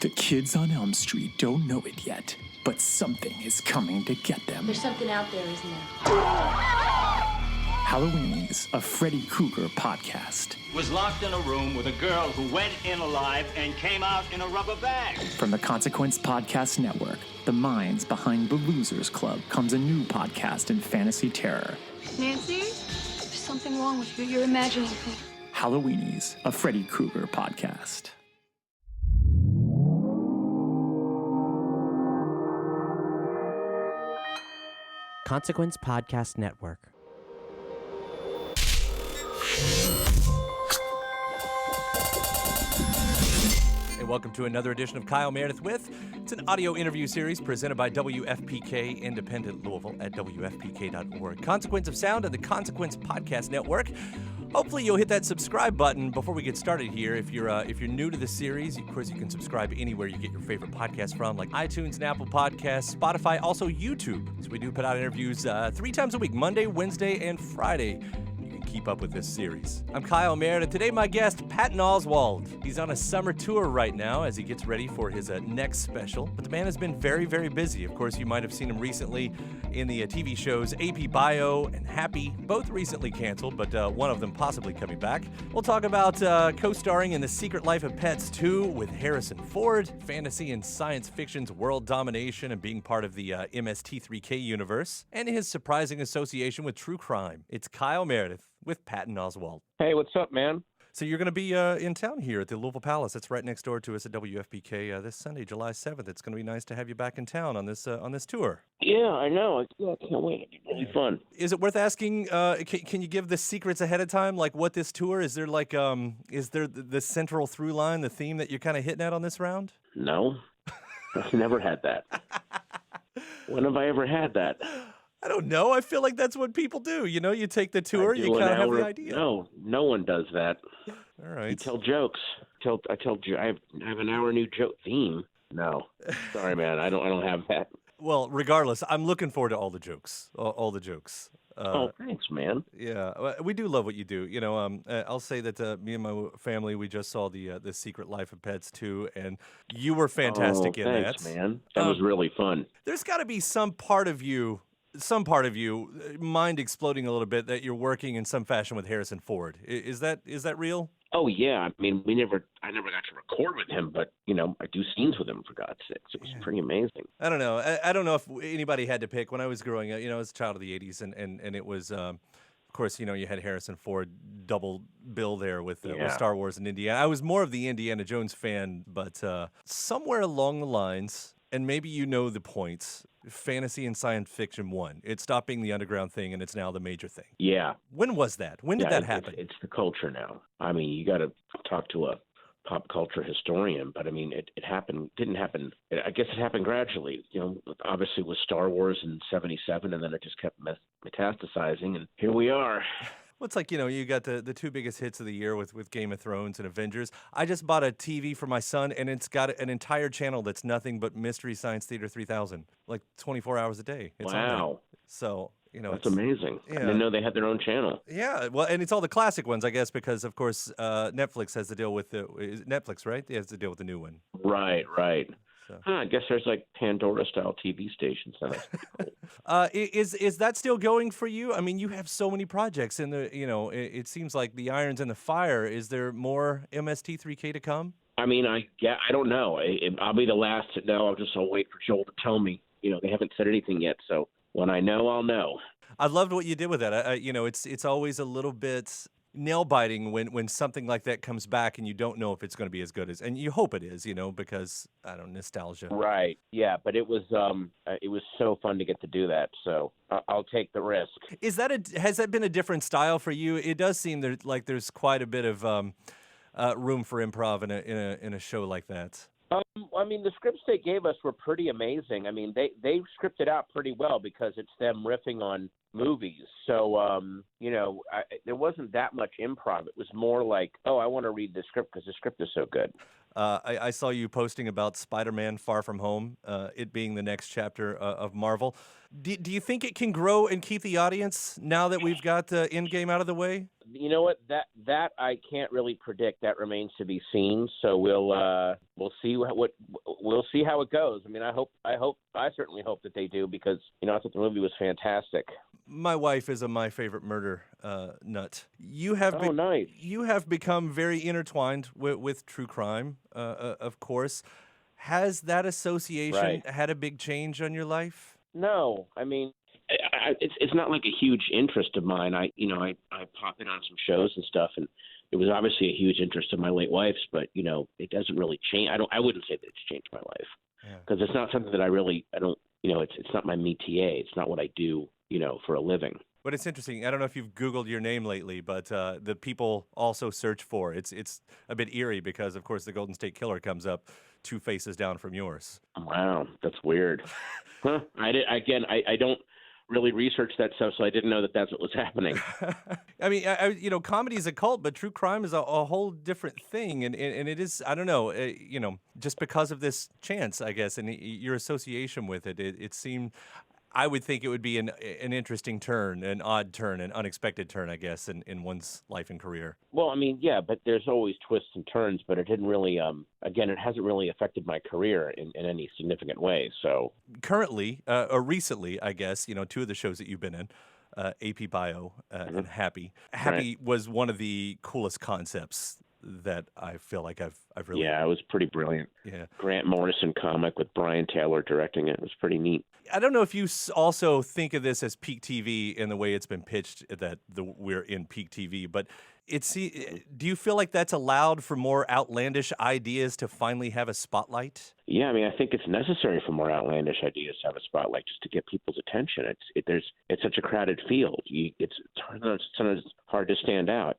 The kids on Elm Street don't know it yet, but something is coming to get them. There's something out there, isn't there? Halloweenies, a Freddy Krueger podcast. Was locked in a room with a girl who went in alive and came out in a rubber bag. From the Consequence Podcast Network, the minds behind The Losers Club, comes a new podcast in fantasy terror. Nancy, there's something wrong with you. You're imagining things. Halloweenies, a Freddy Krueger podcast. Consequence Podcast Network. Hey, welcome to another edition of Kyle Meredith With. It's an audio interview series presented by WFPK Independent Louisville at WFPK.org. Consequence of Sound and the Consequence Podcast Network. Hopefully you'll hit that subscribe button before we get started here. If you're new to the series, of course you can subscribe anywhere you get your favorite podcasts from, like iTunes and Apple Podcasts, Spotify, also YouTube. So we do put out interviews 3 times a week, Monday, Wednesday, and Friday. Keep up with this series. I'm Kyle Meredith. Today, my guest, Patton Oswalt. He's on a summer tour right now as he gets ready for his next special. But the man has been very, very busy. Of course, you might have seen him recently in the TV shows AP Bio and Happy, both recently canceled, but one of them possibly coming back. We'll talk about co-starring in The Secret Life of Pets 2 with Harrison Ford, fantasy and science fiction's world domination and being part of the MST3K universe, and his surprising association with true crime. It's Kyle Meredith with Patton Oswalt. Hey, what's up, man? So you're going to be in town here at the Louisville Palace. It's right next door to us at WFPK this Sunday, July 7th. It's going to be nice to have you back in town on this tour. Yeah, I know. I can't wait. It'll be really fun. Is it worth asking? Can you give the secrets ahead of time? Like what this tour is? There like is there the central through line, the theme that you're kind of hitting at on this round? No, I've never had that. When have I ever had that? I don't know. I feel like that's what people do. You know, you take the tour, you kind of have the idea. No one does that. All right. You tell jokes. I have an hour new joke theme. No, sorry, man. I don't have that. Well, regardless, I'm looking forward to all the jokes. All the jokes. Oh, thanks, man. Yeah, we do love what you do. You know, I'll say that me and my family, we just saw the Secret Life of Pets 2, and you were fantastic in thanks, that. Man. That was really fun. There's got to be some part of you, mind exploding a little bit that you're working in some fashion with Harrison Ford. Is that real? Oh yeah, I mean, I never got to record with him, but I do scenes with him for God's sakes. It was pretty amazing. I don't know. I don't know if anybody had to pick. When I was growing up, I was a child of the '80s, and it was, of course, you had Harrison Ford double bill there with Star Wars and Indiana. I was more of the Indiana Jones fan, but somewhere along the lines, and maybe the points. Fantasy and science fiction won. It stopped being the underground thing, and it's now the major thing. Yeah. When was that? When did that happen? It's the culture now. I mean, you got to talk to a pop culture historian, but I mean, it didn't happen. I guess it happened gradually. Obviously with Star Wars in '77, and then it just kept metastasizing, and here we are. Well, it's like, you got the 2 biggest hits of the year with Game of Thrones and Avengers. I just bought a TV for my son, and it's got an entire channel that's nothing but Mystery Science Theater 3000, like 24 hours a day. It's wow. So, that's amazing. Yeah. I didn't know they had their own channel. Yeah, well, and it's all the classic ones, I guess, because, of course, Netflix has to deal with Netflix, right? It has to deal with the new one. Right. So. I guess there's like Pandora-style TV stations. That's pretty cool. Is that still going for you? I mean, you have so many projects in the. It seems like the iron's in the fire. Is there more MST3K to come? I mean, I don't know. I'll be the last to know. I'll wait for Joel to tell me. They haven't said anything yet, so when I know, I'll know. I loved what you did with that. It's always a little bit nail-biting when something like that comes back and you don't know if it's going to be as good as, and you hope it is, because, I don't know, nostalgia. Right, yeah, but it was so fun to get to do that, so I'll take the risk. Has that been a different style for you? It does seem there's quite a bit of room for improv in a show like that. I mean, the scripts they gave us were pretty amazing. I mean, they scripted out pretty well because it's them riffing on movies. So, there wasn't that much improv. It was more like, oh, I want to read the script because the script is so good. I saw you posting about Spider-Man Far From Home, it being the next chapter of Marvel. Do you think it can grow and keep the audience now that we've got Endgame out of the way? You know what? That I can't really predict. That remains to be seen. So we'll see we'll see how it goes. I mean, I certainly hope that they do, because I thought the movie was fantastic. My wife is a My Favorite Murder nut. You have nice. You have become very intertwined with true crime, of course. Has that association had a big change on your life? No, I mean, it's not like a huge interest of mine. I pop in on some shows and stuff, and it was obviously a huge interest of my late wife's, but it doesn't really change. I wouldn't say that it's changed my life, because it's not something that I don't. It's not my métier. It's not what I do, for a living. But it's interesting. I don't know if you've Googled your name lately, but the people also search for it's a bit eerie because, of course, the Golden State Killer comes up 2 faces down from yours. Wow, that's weird. Huh? I don't really research that stuff, so I didn't know that that's what was happening. I mean, comedy is a cult, but true crime is a whole different thing, and it is, I don't know, just because of this chance, I guess, and your association with it, it seemed. I would think it would be an interesting turn, an odd turn, an unexpected turn, I guess, in one's life and career. Well, I mean, yeah, but there's always twists and turns, but it didn't really, it hasn't really affected my career in any significant way, so. Currently, or recently, I guess, 2 of the shows that you've been in, AP Bio and Happy. Happy was one of the coolest concepts that I feel like I've really. Yeah, it was pretty brilliant. Yeah. Grant Morrison comic with Brian Taylor directing it. It was pretty neat. I don't know if you also think of this as peak TV in the way it's been pitched, that we're in peak TV, but do you feel like that's allowed for more outlandish ideas to finally have a spotlight? Yeah, I mean, I think it's necessary for more outlandish ideas to have a spotlight, just to get people's attention. It's such a crowded field. It's sometimes hard to stand out,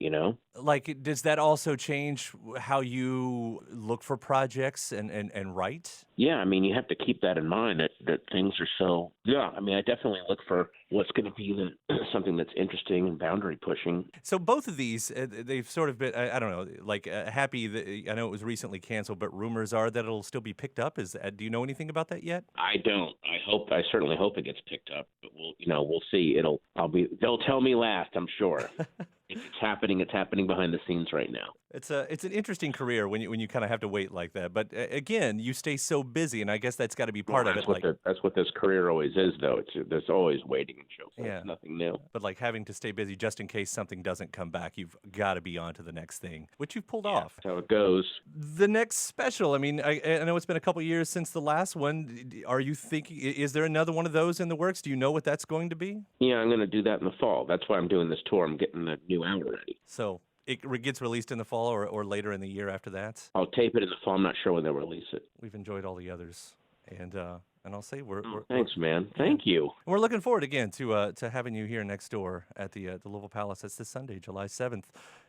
Like, does that also change how you look for projects and write? Yeah, I mean, you have to keep that in mind, that things are so. Yeah, I mean, I definitely look for what's going to be something that's interesting and boundary pushing. So both of these, they've sort of been, I don't know, like Happy. I know it was recently canceled, but rumors are that it'll still be picked up. Do you know anything about that yet? I don't. I certainly hope it gets picked up, but we'll see. They'll tell me last, I'm sure. If it's happening behind the scenes right now. It's an interesting career when you kind of have to wait like that. But again, you stay so busy, and I guess that's got to be part of it. That's what this career always is, though. There's always waiting and show. Yeah. It's nothing new. But like having to stay busy just in case something doesn't come back, you've got to be on to the next thing, which you've pulled off. That's how it goes. The next special. I mean, I know it's been a couple years since the last one. Are you thinking? Is there another one of those in the works? Do you know what that's going to be? Yeah, I'm going to do that in the fall. That's why I'm doing this tour. I'm getting the new hour ready. So it gets released in the fall or later in the year after that? I'll tape it in the fall. I'm not sure when they'll release it. We've enjoyed all the others. And I'll say thanks, man. Thank you. We're looking forward again to having you here next door at the Louisville Palace. That's this Sunday, July 7th.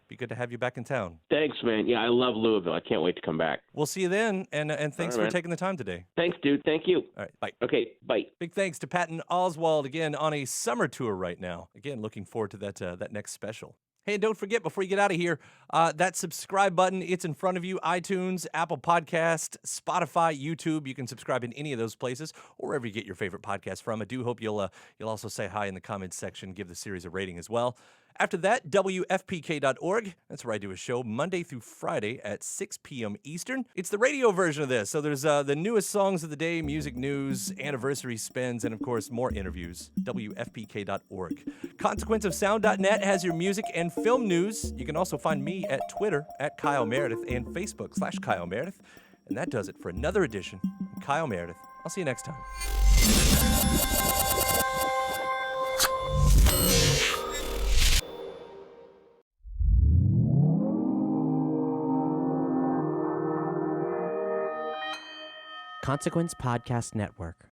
Be good to have you back in town. Thanks, man. Yeah, I love Louisville. I can't wait to come back. We'll see you then, and thanks for taking the time today. Thanks, dude. Thank you. All right, bye. Okay, bye. Big thanks to Patton Oswalt, again, on a summer tour right now. Again, looking forward to that next special. Hey, and don't forget, before you get out of here, that subscribe button, it's in front of you. iTunes, Apple Podcast, Spotify, YouTube. You can subscribe in any of those places or wherever you get your favorite podcast from. I do hope you'll also say hi in the comments section, give the series a rating as well. After that, WFPK.org. That's where I do a show Monday through Friday at 6 p.m. Eastern. It's the radio version of this. So there's the newest songs of the day, music news, anniversary spins, and of course, more interviews. WFPK.org. ConsequenceOfSound.net has your music and film news. You can also find me at Twitter at Kyle Meredith and Facebook/Kyle Meredith. And that does it for another edition of Kyle Meredith. I'll see you next time. Consequence Podcast Network.